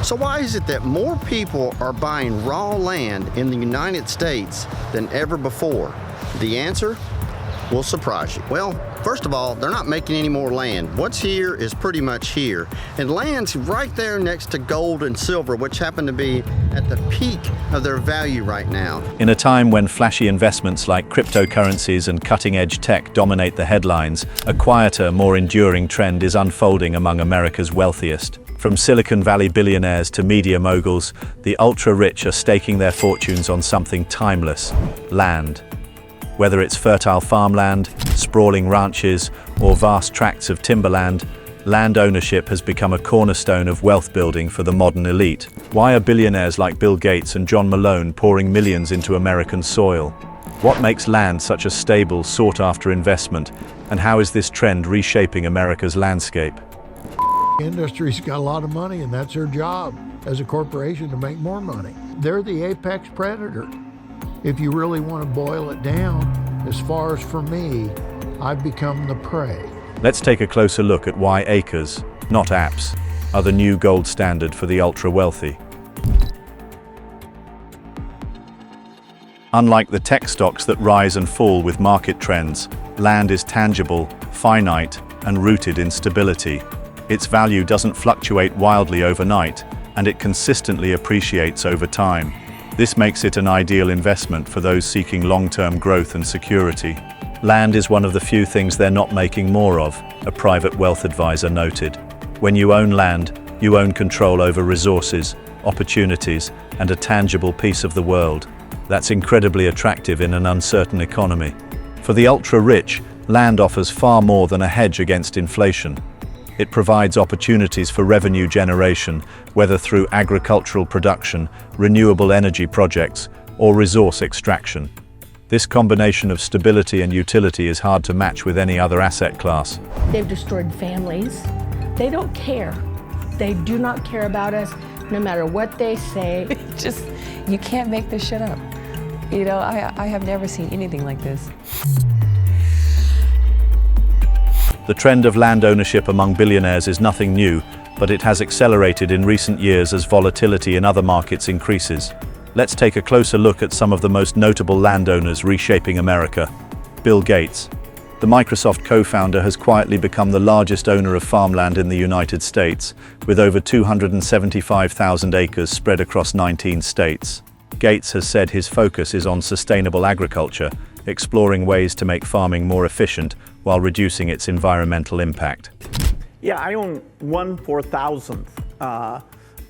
So why is it that more people are buying raw land in the United States than ever before? The answer will surprise you. Well, first of all, they're not making any more land. What's here is pretty much here. And land's right there next to gold and silver, which happen to be at the peak of their value right now. In a time when flashy investments like cryptocurrencies and cutting-edge tech dominate the headlines, a quieter, more enduring trend is unfolding among America's wealthiest. From Silicon Valley billionaires to media moguls, the ultra-rich are staking their fortunes on something timeless: land. Whether it's fertile farmland, sprawling ranches, or vast tracts of timberland, land ownership has become a cornerstone of wealth building for the modern elite. Why are billionaires like Bill Gates and John Malone pouring millions into American soil? What makes land such a stable, sought-after investment, and how is this trend reshaping America's landscape? The industry's got a lot of money, and that's their job as a corporation, to make more money. They're the apex predator. If you really want to boil it down, as far as for me, I've become the prey. Let's take a closer look at why acres, not apps, are the new gold standard for the ultra-wealthy. Unlike the tech stocks that rise and fall with market trends, land is tangible, finite, and rooted in stability. Its value doesn't fluctuate wildly overnight, and it consistently appreciates over time. This makes it an ideal investment for those seeking long-term growth and security. Land is one of the few things they're not making more of, a private wealth advisor noted. When you own land, you own control over resources, opportunities, and a tangible piece of the world. That's incredibly attractive in an uncertain economy. For the ultra-rich, land offers far more than a hedge against inflation. It provides opportunities for revenue generation, whether through agricultural production, renewable energy projects, or resource extraction. This combination of stability and utility is hard to match with any other asset class. They've destroyed families. They don't care. They do not care about us, no matter what they say. Just, you can't make this shit up. You know, I have never seen anything like this. The trend of land ownership among billionaires is nothing new, but it has accelerated in recent years as volatility in other markets increases. Let's take a closer look at some of the most notable landowners reshaping America. Bill Gates. The Microsoft co-founder has quietly become the largest owner of farmland in the United States, with over 275,000 acres spread across 19 states. Gates has said his focus is on sustainable agriculture, exploring ways to make farming more efficient while reducing its environmental impact. Yeah, I own 1/4000th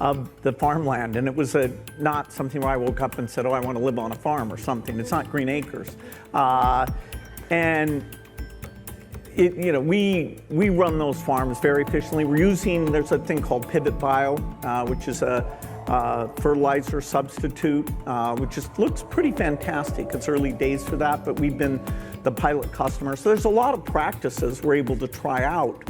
of the farmland, and it was not something where I woke up and said, oh, I want to live on a farm or something. It's not green acres. And we run those farms very efficiently. There's a thing called Pivot Bio, which is a fertilizer substitute, which looks pretty fantastic. It's early days for that, but we've been the pilot customer. So there's a lot of practices we're able to try out.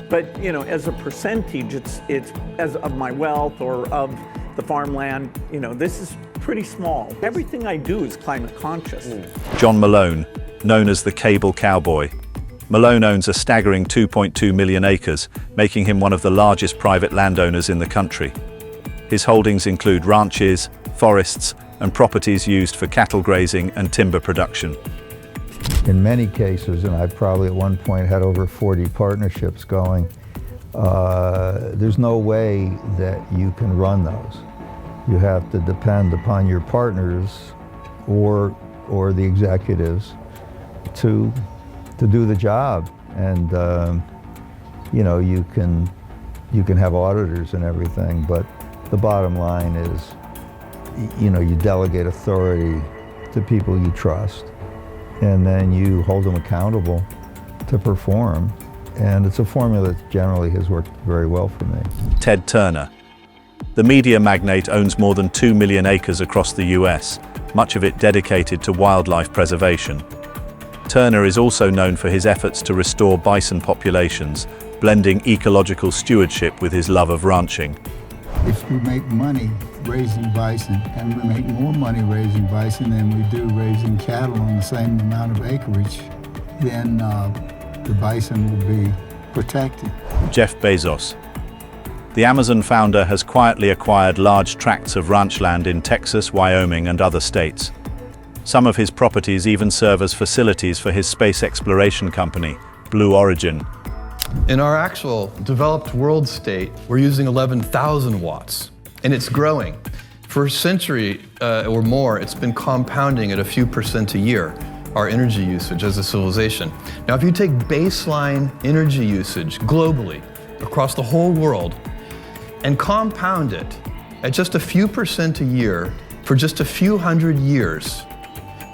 But as a percentage, it's as of my wealth or of the farmland, this is pretty small. Everything I do is climate conscious. John Malone, known as the Cable Cowboy. Malone owns a staggering 2.2 million acres, making him one of the largest private landowners in the country. His holdings include ranches, forests, and properties used for cattle grazing and timber production. In many cases, and I've probably at one point had over 40 partnerships going, there's no way that you can run those. You have to depend upon your partners or the executives to do the job. And you can have auditors and everything, but the bottom line is, you delegate authority to people you trust, and then you hold them accountable to perform. And it's a formula that generally has worked very well for me. Ted Turner. The media magnate owns more than 2 million acres across the US, much of it dedicated to wildlife preservation. Turner is also known for his efforts to restore bison populations, blending ecological stewardship with his love of ranching. If we make money raising bison, and we make more money raising bison than we do raising cattle on the same amount of acreage, then the bison will be protected. Jeff Bezos. The Amazon founder has quietly acquired large tracts of ranch land in Texas, Wyoming, and other states. Some of his properties even serve as facilities for his space exploration company, Blue Origin. In our actual developed world state, we're using 11,000 watts, and it's growing. For a century or more, it's been compounding at a few % a year, our energy usage as a civilization. Now, if you take baseline energy usage globally, across the whole world, and compound it at just a few % a year for just a few hundred years,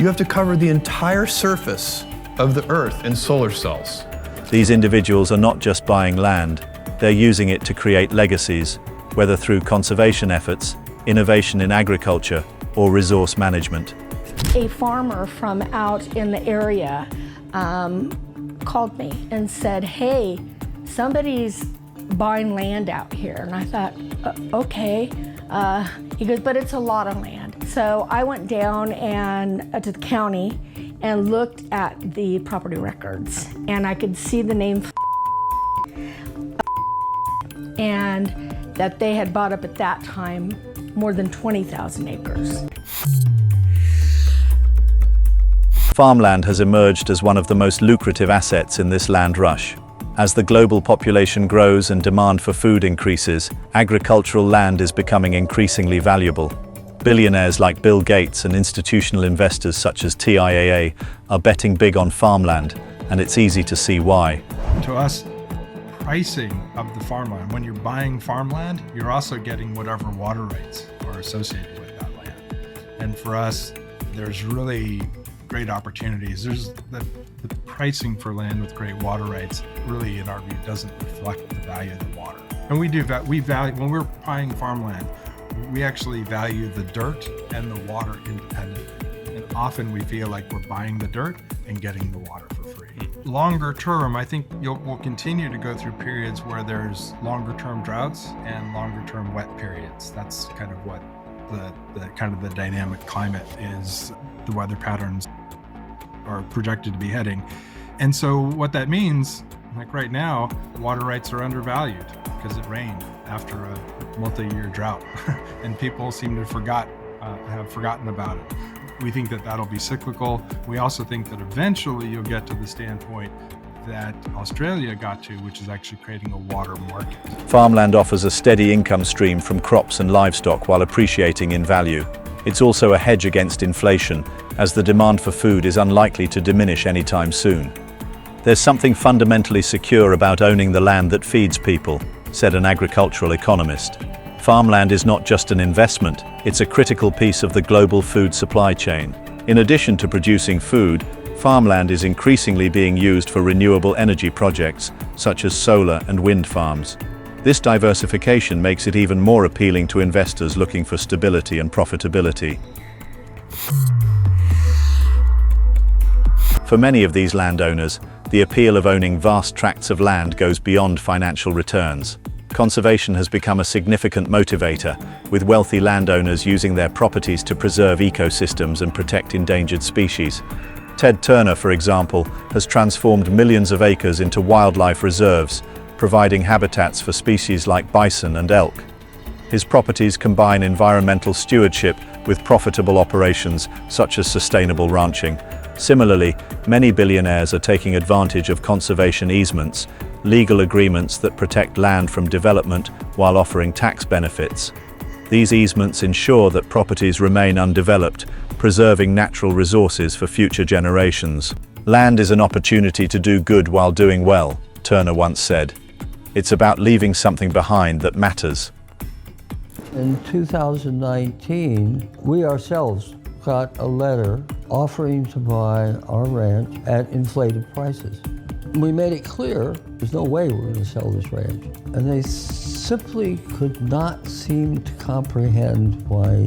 you have to cover the entire surface of the Earth in solar cells. These individuals are not just buying land, they're using it to create legacies, whether through conservation efforts, innovation in agriculture, or resource management. A farmer from out in the area called me and said, hey, somebody's buying land out here. And I thought, okay. He goes, but it's a lot of land. So I went down and to the county and looked at the property records, and I could see the name and that they had bought up at that time more than 20,000 acres. Farmland has emerged as one of the most lucrative assets in this land rush. As the global population grows and demand for food increases, agricultural land is becoming increasingly valuable. Billionaires like Bill Gates and institutional investors such as TIAA are betting big on farmland, and it's easy to see why. To us, pricing of the farmland, when you're buying farmland, you're also getting whatever water rights are associated with that land. And for us, there's really great opportunities. There's the pricing for land with great water rights really, in our view, doesn't reflect the value of the water. And we value, when we're buying farmland, we actually value the dirt and the water independently. And often we feel like we're buying the dirt and getting the water for free. Longer term, I think we'll continue to go through periods where there's longer term droughts and longer term wet periods. That's kind of what the dynamic climate is. The weather patterns are projected to be heading. And so what that means, like right now, water rights are undervalued because it rained after a multi-year drought and people seem to have forgotten about it. We think that that'll be cyclical. We also think that eventually you'll get to the standpoint that Australia got to, which is actually creating a water market. Farmland offers a steady income stream from crops and livestock while appreciating in value. It's also a hedge against inflation, as the demand for food is unlikely to diminish anytime soon. There's something fundamentally secure about owning the land that feeds people, said an agricultural economist. Farmland is not just an investment, it's a critical piece of the global food supply chain. In addition to producing food, farmland is increasingly being used for renewable energy projects, such as solar and wind farms. This diversification makes it even more appealing to investors looking for stability and profitability. For many of these landowners, the appeal of owning vast tracts of land goes beyond financial returns. Conservation has become a significant motivator, with wealthy landowners using their properties to preserve ecosystems and protect endangered species. Ted Turner, for example, has transformed millions of acres into wildlife reserves, providing habitats for species like bison and elk. His properties combine environmental stewardship with profitable operations such as sustainable ranching. Similarly, many billionaires are taking advantage of conservation easements, legal agreements that protect land from development while offering tax benefits. These easements ensure that properties remain undeveloped, preserving natural resources for future generations. Land is an opportunity to do good while doing well, Turner once said. It's about leaving something behind that matters. In 2019, we ourselves got a letter offering to buy our ranch at inflated prices. We made it clear there's no way we're going to sell this ranch. And they simply could not seem to comprehend why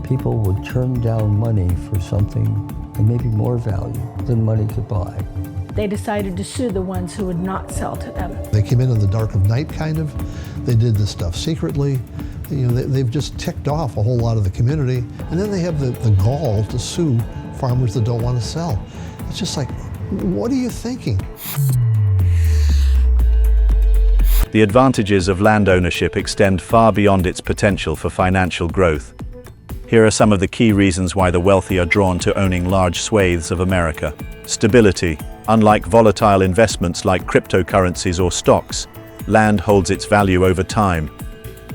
people would turn down money for something and maybe more value than money could buy. They decided to sue the ones who would not sell to them. They came in the dark of night, kind of. They did this stuff secretly. You know, they've just ticked off a whole lot of the community. And then they have the gall to sue farmers that don't want to sell. It's just like, what are you thinking? The advantages of land ownership extend far beyond its potential for financial growth. Here are some of the key reasons why the wealthy are drawn to owning large swathes of America. Stability. Unlike volatile investments like cryptocurrencies or stocks, land holds its value over time.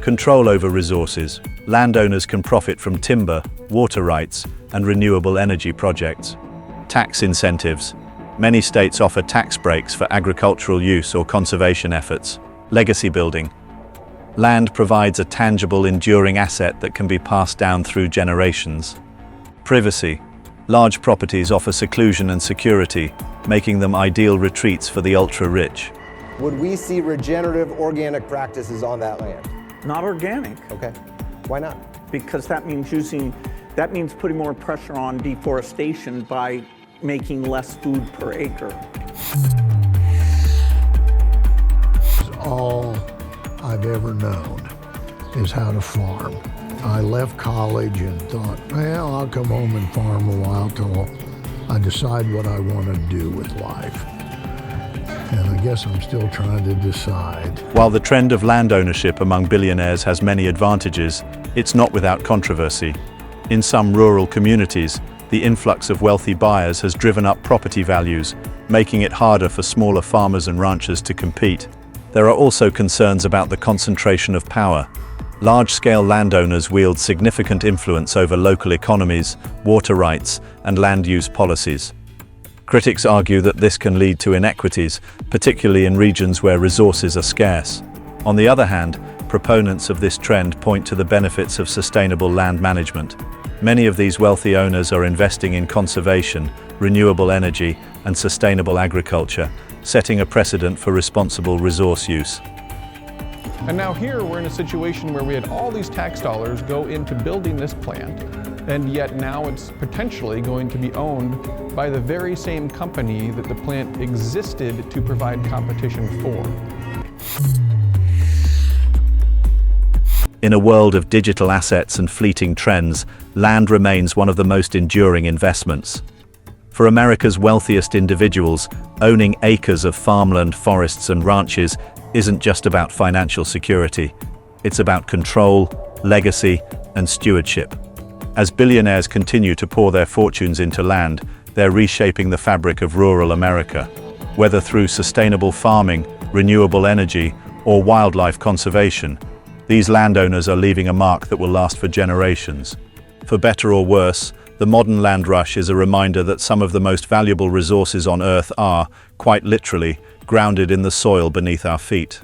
Control over resources. Landowners can profit from timber, water rights, and renewable energy projects. Tax incentives. Many states offer tax breaks for agricultural use or conservation efforts. Legacy building. Land provides a tangible, enduring asset that can be passed down through generations. Privacy. Large properties offer seclusion and security, making them ideal retreats for the ultra-rich. Would we see regenerative organic practices on that land? Not organic. Okay. Why not? Because that means putting more pressure on deforestation by making less food per acre. All I've ever known is how to farm. I left college and thought, well, I'll come home and farm a while till I decide what I want to do with life. And I guess I'm still trying to decide. While the trend of land ownership among billionaires has many advantages, it's not without controversy. In some rural communities, the influx of wealthy buyers has driven up property values, making it harder for smaller farmers and ranchers to compete. There are also concerns about the concentration of power. Large-scale landowners wield significant influence over local economies, water rights, and land use policies. Critics argue that this can lead to inequities, particularly in regions where resources are scarce. On the other hand, proponents of this trend point to the benefits of sustainable land management. Many of these wealthy owners are investing in conservation, renewable energy, and sustainable agriculture, setting a precedent for responsible resource use. And now here we're in a situation where we had all these tax dollars go into building this plant, and yet now it's potentially going to be owned by the very same company that the plant existed to provide competition for. In a world of digital assets and fleeting trends, land remains one of the most enduring investments. For America's wealthiest individuals, owning acres of farmland, forests, and ranches isn't just about financial security. It's about control, legacy, and stewardship. As billionaires continue to pour their fortunes into land, they're reshaping the fabric of rural America. Whether through sustainable farming, renewable energy, or wildlife conservation, these landowners are leaving a mark that will last for generations. For better or worse, the modern land rush is a reminder that some of the most valuable resources on Earth are, quite literally, grounded in the soil beneath our feet.